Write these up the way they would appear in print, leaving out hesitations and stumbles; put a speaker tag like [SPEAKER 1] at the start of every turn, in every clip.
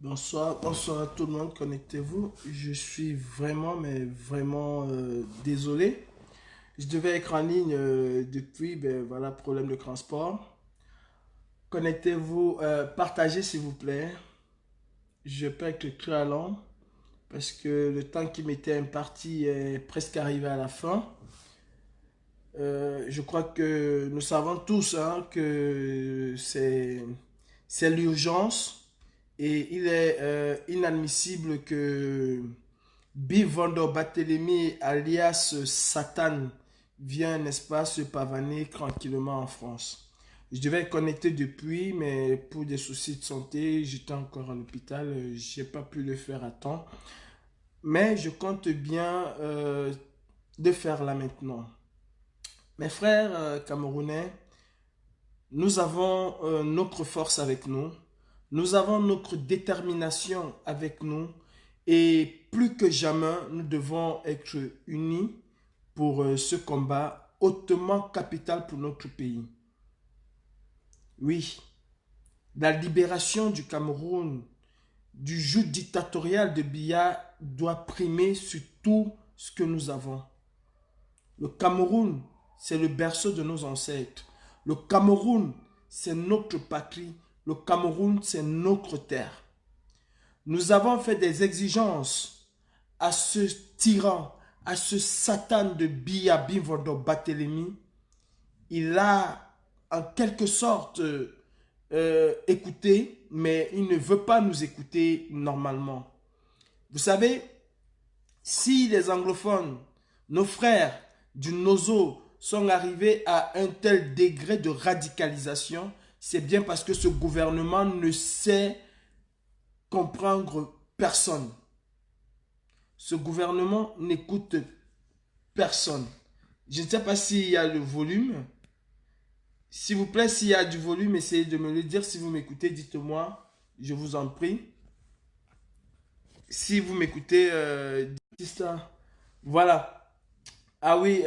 [SPEAKER 1] Bonsoir à tout le monde, connectez-vous. Je suis vraiment, mais vraiment désolé. Je devais être en ligne depuis, ben voilà, problème de transport. Connectez-vous, partagez s'il vous plaît. Je peux être très lent parce que le temps qui m'était imparti est presque arrivé à la fin. Je crois que nous savons tous hein, que c'est l'urgence et il est inadmissible que Bivando Barthélemy alias Satan vient, n'est-ce pas, se pavaner tranquillement en France. Je devais être connecté depuis, mais pour des soucis de santé, j'étais encore à l'hôpital, j'ai pas pu le faire à temps. Mais je compte bien de faire là maintenant. Mes frères camerounais, nous avons notre force avec nous, nous avons notre détermination avec nous et plus que jamais, nous devons être unis pour ce combat hautement capital pour notre pays. Oui, la libération du Cameroun du joug dictatorial de Biya doit primer sur tout ce que nous avons. Le Cameroun, c'est le berceau de nos ancêtres. Le Cameroun, c'est notre patrie. Le Cameroun, c'est notre terre. Nous avons fait des exigences à ce tyran, à ce Satan de Biya Bimvondo Barthélemy. Il a en quelque sorte écouté, mais il ne veut pas nous écouter normalement. Vous savez, si les anglophones, nos frères du Nozo, sont arrivés à un tel degré de radicalisation, c'est bien parce que ce gouvernement ne sait comprendre personne. Ce gouvernement n'écoute personne. Je ne sais pas s'il y a le volume. S'il vous plaît, s'il y a du volume, essayez de me le dire. Si vous m'écoutez, dites-moi. Je vous en prie. Si vous m'écoutez, dites ça. Voilà. Ah oui,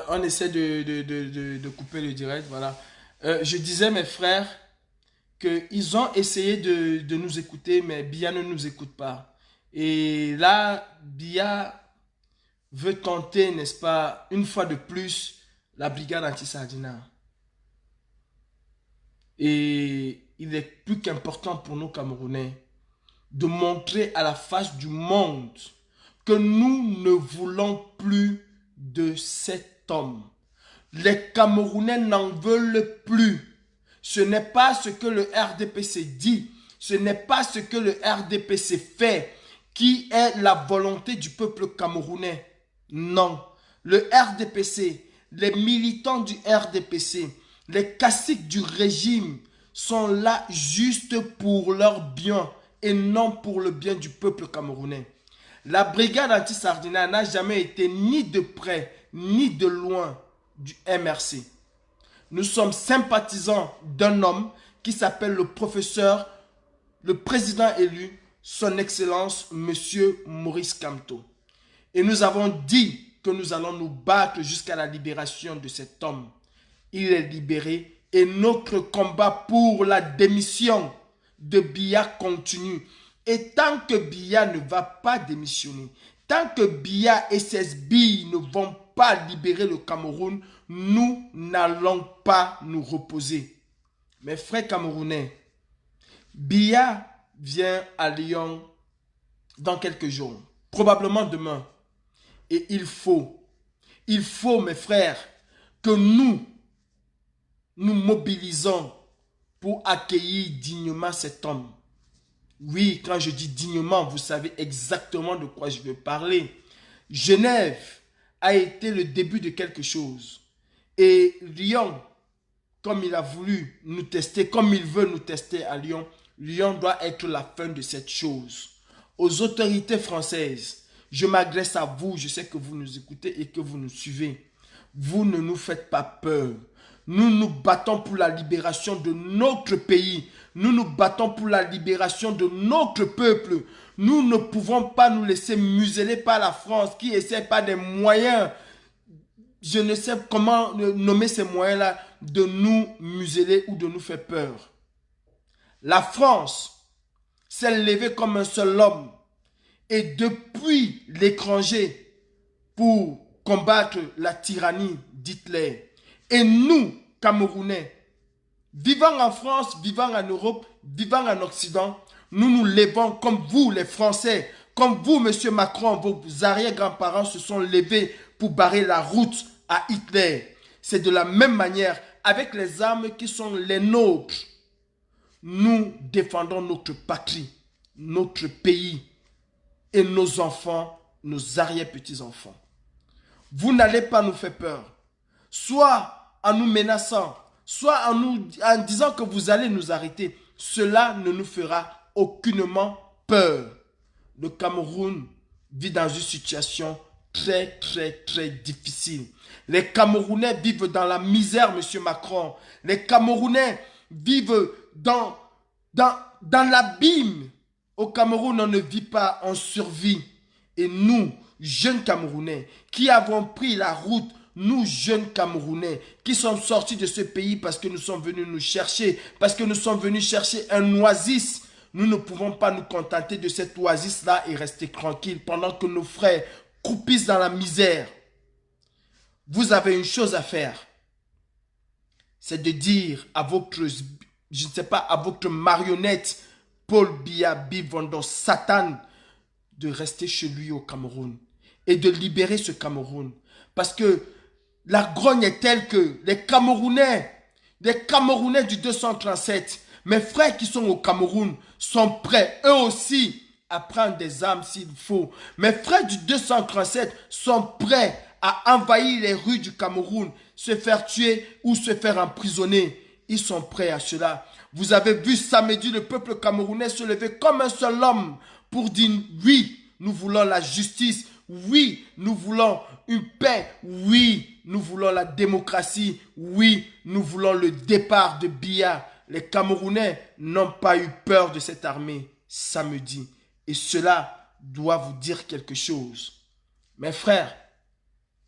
[SPEAKER 1] on essaie de couper le direct. Voilà. Je disais, mes frères, qu'ils ont essayé de nous écouter, mais Biya ne nous écoute pas. Et là, Biya veut tenter, n'est-ce pas, une fois de plus, la brigade anti-Sardina. Et il est plus qu'important pour nous, Camerounais, de montrer à la face du monde que nous ne voulons plus de cet homme. Les Camerounais n'en veulent plus. Ce n'est pas ce que le RDPC dit, ce n'est pas ce que le RDPC fait, qui est la volonté du peuple camerounais. Non. Le RDPC, les militants du RDPC, les caciques du régime sont là juste pour leur bien et non pour le bien du peuple camerounais. La brigade anti-Sardina n'a jamais été ni de près ni de loin du MRC. Nous sommes sympathisants d'un homme qui s'appelle le professeur, le président élu, son excellence, monsieur Maurice Kamto. Et nous avons dit que nous allons nous battre jusqu'à la libération de cet homme. Il est libéré et notre combat pour la démission de Biya continue. Et tant que Biya ne va pas démissionner, tant que Biya et ses billes ne vont pas libérer le Cameroun, nous n'allons pas nous reposer. Mes frères camerounais, Biya vient à Lyon dans quelques jours, probablement demain. Et il faut, mes frères, que nous mobilisons pour accueillir dignement cet homme. Oui, quand je dis dignement, vous savez exactement de quoi je veux parler. Genève a été le début de quelque chose. Et Lyon, comme il a voulu nous tester, comme il veut nous tester à Lyon, Lyon doit être la fin de cette chose. Aux autorités françaises, je m'adresse à vous, je sais que vous nous écoutez et que vous nous suivez. Vous ne nous faites pas peur. Nous nous battons pour la libération de notre pays. Nous nous battons pour la libération de notre peuple. Nous ne pouvons pas nous laisser museler par la France qui essaie par des moyens, je ne sais comment nommer ces moyens-là, de nous museler ou de nous faire peur. La France s'est levé comme un seul homme. Et depuis l'étranger pour combattre la tyrannie d'Hitler. Et nous, Camerounais, vivant en France, vivant en Europe, vivant en Occident, nous nous levons comme vous, les Français, comme vous, Monsieur Macron, vos arrière-grands-parents se sont levés pour barrer la route à Hitler. C'est de la même manière, avec les armes qui sont les nôtres, nous défendons notre patrie, notre pays et nos enfants, nos arrière-petits-enfants. Vous n'allez pas nous faire peur, soit en nous menaçant, soit en disant que vous allez nous arrêter. Cela ne nous fera aucunement peur. Le Cameroun vit dans une situation très, très, très difficile. Les Camerounais vivent dans la misère, Monsieur Macron. Les Camerounais vivent dans l'abîme. Au Cameroun, on ne vit pas, on survit. Et nous, jeunes Camerounais, qui avons pris la route, nous, jeunes Camerounais, qui sommes sortis de ce pays parce que nous sommes venus nous chercher, parce que nous sommes venus chercher un oasis, nous ne pouvons pas nous contenter de cette oasis-là et rester tranquilles pendant que nos frères croupissent dans la misère. Vous avez une chose à faire, c'est de dire à votre, je ne sais pas, à votre marionnette, Paul Biya Bivando Satan, de rester chez lui au Cameroun et de libérer ce Cameroun. Parce que la grogne est telle que les Camerounais du 237, mes frères qui sont au Cameroun, sont prêts eux aussi à prendre des armes s'il faut. Mes frères du 237 sont prêts à envahir les rues du Cameroun, se faire tuer ou se faire emprisonner. Ils sont prêts à cela. Vous avez vu samedi le peuple camerounais se lever comme un seul homme pour dire oui, nous voulons la justice, oui, nous voulons une paix, oui, nous voulons la démocratie, oui, nous voulons le départ de Biya. Les Camerounais n'ont pas eu peur de cette armée samedi. Et cela doit vous dire quelque chose. Mes frères,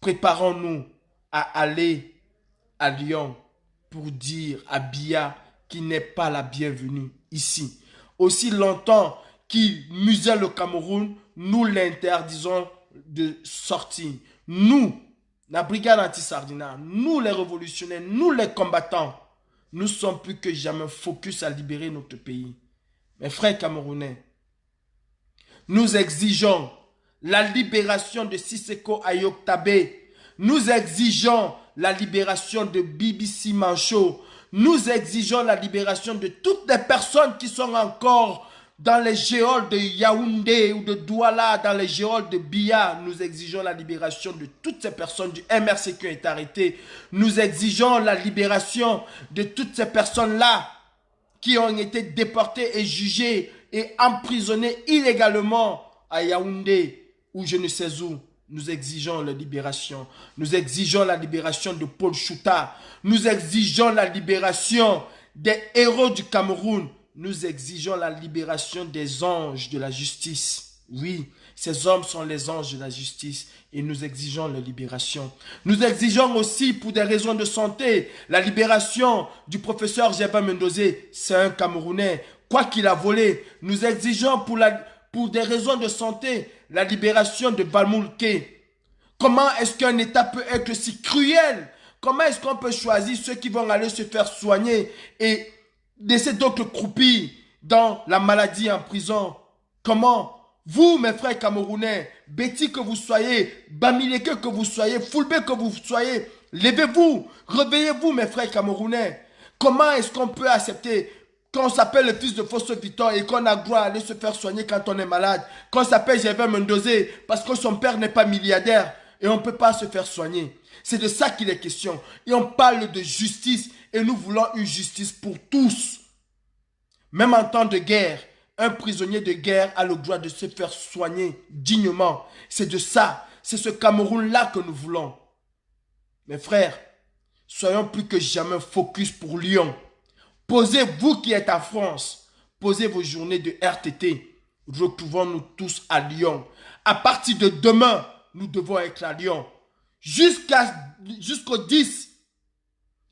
[SPEAKER 1] préparons-nous à aller à Lyon pour dire à Biya qu'il n'est pas la bienvenue ici. Aussi longtemps qu'il muselle le Cameroun, nous l'interdisons de sortir. Nous, la brigade anti-Sardina, nous les révolutionnaires, nous les combattants, nous sommes plus que jamais focus à libérer notre pays. Mes frères camerounais, nous exigeons la libération de Sissoko Ayok-Tabe. Nous exigeons la libération de BBC Mancho. Nous exigeons la libération de toutes les personnes qui sont encore dans les geôles de Yaoundé ou de Douala, dans les geôles de Biya. Nous exigeons la libération de toutes ces personnes du MRC qui ont été arrêtées. Nous exigeons la libération de toutes ces personnes-là qui ont été déportées et jugées et emprisonnées illégalement à Yaoundé ou je ne sais où. Nous exigeons la libération. Nous exigeons la libération de Paul Chouta. Nous exigeons la libération des héros du Cameroun. Nous exigeons la libération des anges de la justice. Oui, ces hommes sont les anges de la justice et nous exigeons leur libération. Nous exigeons aussi pour des raisons de santé la libération du professeur Gervais Mendozé. C'est un Camerounais. Quoi qu'il a volé, nous exigeons pour des raisons de santé la libération de Balmoulke. Comment est-ce qu'un État peut être si cruel? Comment est-ce qu'on peut choisir ceux qui vont aller se faire soigner et laisser d'autres croupir dans la maladie en prison? Comment? Vous, mes frères camerounais, Betty que vous soyez, Bamileke que vous soyez, Fulbe que vous soyez, levez-vous, réveillez-vous, mes frères camerounais. Comment est-ce qu'on peut accepter qu'on s'appelle le fils de Fosso Victor et qu'on a droit à aller se faire soigner quand on est malade, qu'on s'appelle Gervais Mendozé parce que son père n'est pas milliardaire et on ne peut pas se faire soigner? C'est de ça qu'il est question. Et on parle de justice et nous voulons une justice pour tous. Même en temps de guerre, un prisonnier de guerre a le droit de se faire soigner dignement. C'est de ça, c'est ce Cameroun-là que nous voulons. Mes frères, soyons plus que jamais focus pour Lyon. Posez, vous qui êtes en France, posez vos journées de RTT. Retrouvons-nous tous à Lyon. À partir de demain, nous devons être à Lyon. Jusqu'au 10.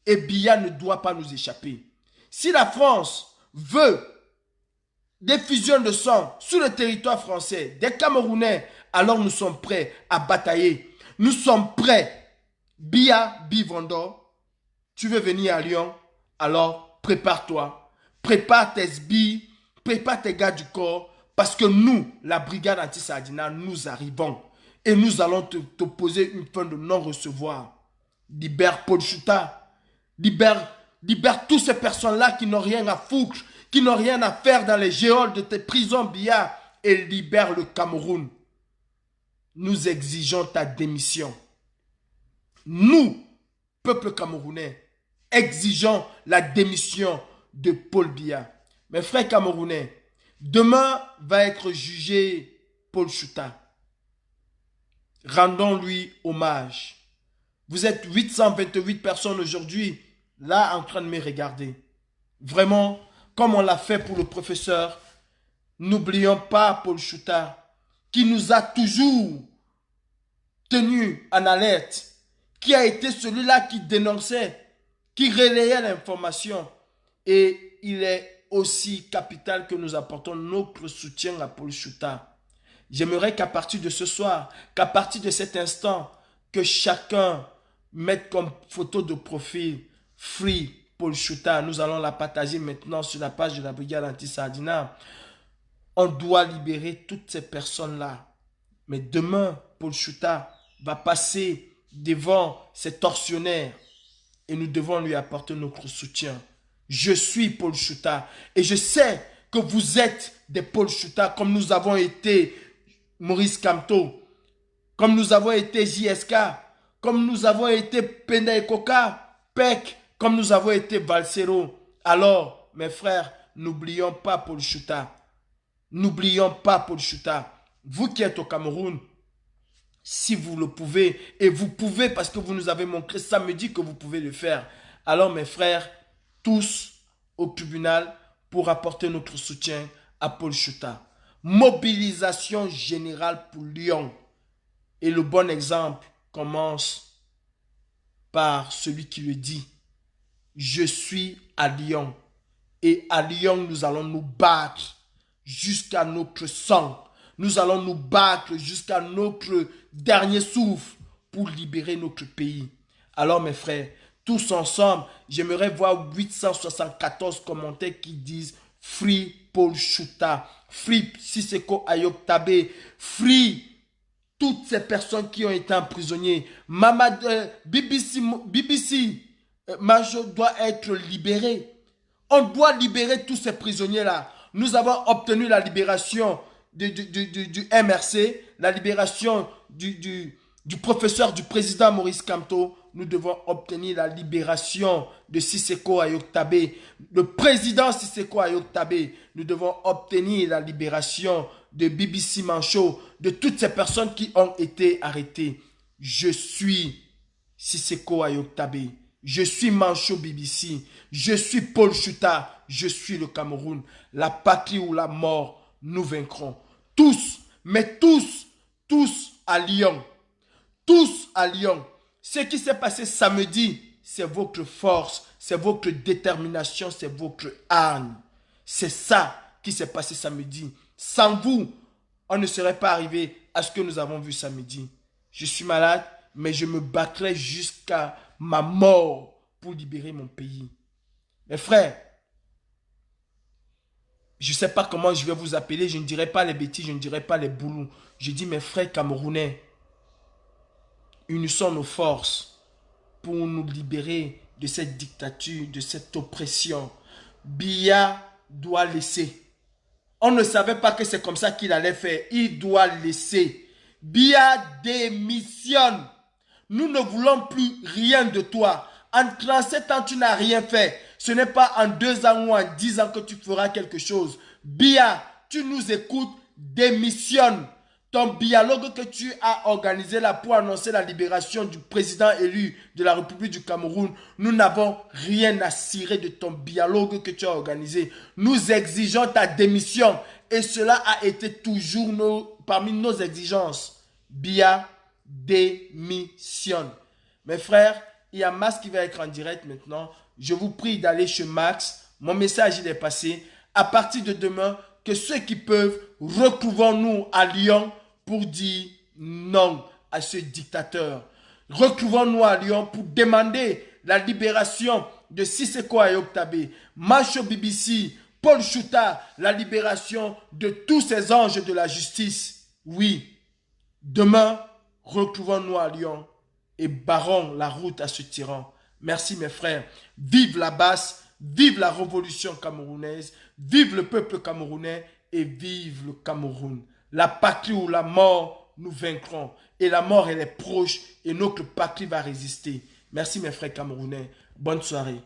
[SPEAKER 1] Et Biya ne doit pas nous échapper. Si la France veut d'effusion de sang sur le territoire français, des Camerounais, alors nous sommes prêts à batailler. Nous sommes prêts. Bia Bivondo, tu veux venir à Lyon? Alors prépare-toi. Prépare tes sbires, prépare tes gars du corps, parce que nous, la brigade anti-Sardina, nous arrivons. Et nous allons te poser une fin de non-recevoir. Libère Paul Chouta. Libère tous ces personnes-là qui n'ont rien à foutre, qui n'ont rien à faire dans les géoles de tes prisons billards, et libère le Cameroun. Nous exigeons ta démission. Nous, peuple camerounais, exigeons la démission de Paul Biya. Mes frères camerounais, demain va être jugé Paul Chouta. Rendons-lui hommage. Vous êtes 828 personnes aujourd'hui, là en train de me regarder. Vraiment, comme on l'a fait pour le professeur, n'oublions pas Paul Chouta, qui nous a toujours tenus en alerte, qui a été celui-là qui dénonçait, qui relayait l'information. Et il est aussi capital que nous apportons notre soutien à Paul Chouta. J'aimerais qu'à partir de ce soir, qu'à partir de cet instant, que chacun mette comme photo de profil Free Paul Chouta. Nous allons la partager maintenant sur la page de la brigade anti-Sardina. On doit libérer toutes ces personnes-là. Mais demain, Paul Chouta va passer devant ces tortionnaires et nous devons lui apporter notre soutien. Je suis Paul Chouta et je sais que vous êtes des Paul Chouta comme nous avons été Maurice Kamto, comme nous avons été JSK, comme nous avons été Penda Ekoka, PEC, comme nous avons été Valsero. Alors, mes frères, n'oublions pas Paul Chouta. N'oublions pas Paul Chouta. Vous qui êtes au Cameroun, si vous le pouvez, et vous pouvez parce que vous nous avez montré samedi que vous pouvez le faire. Alors mes frères, tous au tribunal pour apporter notre soutien à Paul Chouta. Mobilisation générale pour Lyon. Et le bon exemple commence par celui qui le dit. Je suis à Lyon. Et à Lyon, nous allons nous battre jusqu'à notre sang. Nous allons nous battre jusqu'à notre dernier souffle pour libérer notre pays. Alors mes frères, tous ensemble, j'aimerais voir 874 commentaires qui disent Free Paul Chouta, Free Siseko Ayok Tabe, Free toutes ces personnes qui ont été emprisonnées. BBC Major doit être libéré. On doit libérer tous ces prisonniers-là. Nous avons obtenu la libération du MRC, la libération du professeur, du président Maurice Kamto. Nous devons obtenir la libération de Siseko Ayok Tabe, le président Siseko Ayok Tabe. Nous devons obtenir la libération de BBC Mancho, de toutes ces personnes qui ont été arrêtées. Je suis Siseko Ayok Tabe. Je suis Mancho BBC. Je suis Paul Chouta. Je suis le Cameroun. La patrie ou la mort, nous vaincrons. Tous, mais tous à Lyon. Tous à Lyon. Ce qui s'est passé samedi, c'est votre force, c'est votre détermination, c'est votre âme. C'est ça qui s'est passé samedi. Sans vous, on ne serait pas arrivé à ce que nous avons vu samedi. Je suis malade, mais je me battrai jusqu'à ma mort pour libérer mon pays. Mes frères, je ne sais pas comment je vais vous appeler, je ne dirai pas les bêtises, je ne dirai pas les boulons. Je dis mes frères camerounais, unissons nos forces pour nous libérer de cette dictature, de cette oppression. Biya doit laisser. On ne savait pas que c'est comme ça qu'il allait faire. Il doit laisser. Biya démissionne. Nous ne voulons plus rien de toi. En 37 ans, tu n'as rien fait. Ce n'est pas en 2 ans ou en 10 ans que tu feras quelque chose. Biya, tu nous écoutes, démissionne. Ton dialogue que tu as organisé là pour annoncer la libération du président élu de la République du Cameroun, nous n'avons rien à cirer de ton dialogue que tu as organisé. Nous exigeons ta démission et cela a été toujours parmi nos exigences. Biya démissionne. Mes frères, il y a Max qui va être en direct maintenant. Je vous prie d'aller chez Max. Mon message il est passé. À partir de demain, que ceux qui peuvent, retrouvons-nous à Lyon pour dire non à ce dictateur. Retrouvons-nous à Lyon pour demander la libération de Siseko Ayok Tabe, Macho BBC, Paul Chouta, la libération de tous ces anges de la justice. Oui, demain, retrouvons-nous à Lyon et barrons la route à ce tyran. Merci mes frères. Vive la basse, vive la révolution camerounaise, vive le peuple camerounais et vive le Cameroun. La patrie ou la mort, nous vaincrons. Et la mort, elle est proche et notre patrie va résister. Merci mes frères camerounais. Bonne soirée.